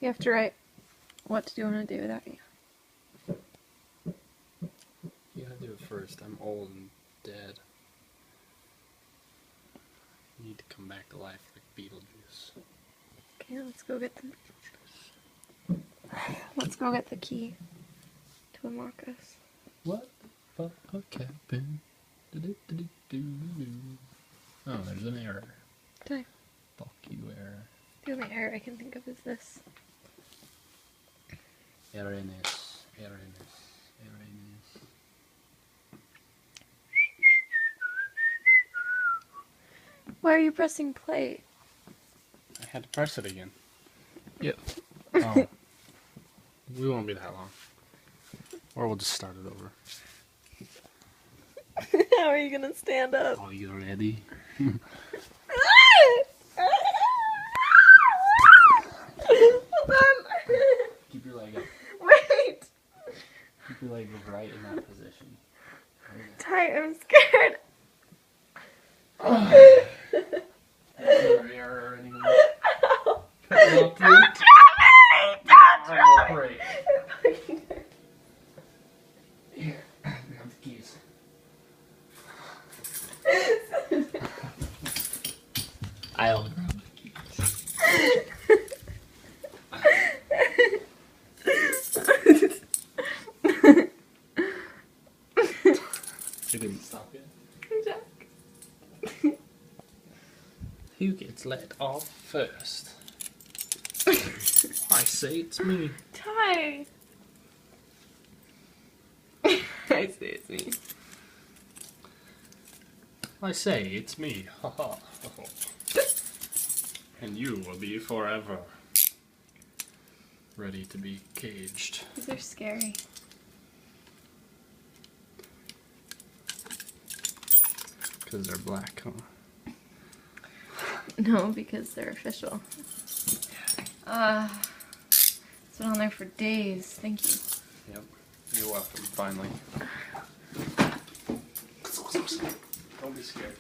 You have to write what to do on a day without you. You gotta do it first. I'm old and dead. I need to come back to life like Beetlejuice. Okay, let's go get the key to unlock us. What the fuck happened? Oh, there's an error. Okay. Fuck you, error. The only error I can think of is this. Erroriness. Why are you pressing play? I had to press it again. Yep. Oh. We won't be that long. Or we'll just start it over. How are you gonna stand up? Are you ready? Hold on. Keep your leg up. Wait. Keep your leg right in that position. Ty, I'm scared. Error anymore. Cut it off, break. Here, grab the keys. I'll grab the keys. It didn't stop yet. Jack. Who gets let off first? I say it's me. Ty. I say it's me. I say it's me. Ha ha. And you will be forever ready to be caged. These are scary. Because they're black, huh? No, because they're official. It's been on there for days. Thank you. Yep. You're welcome, finally. Don't be scared.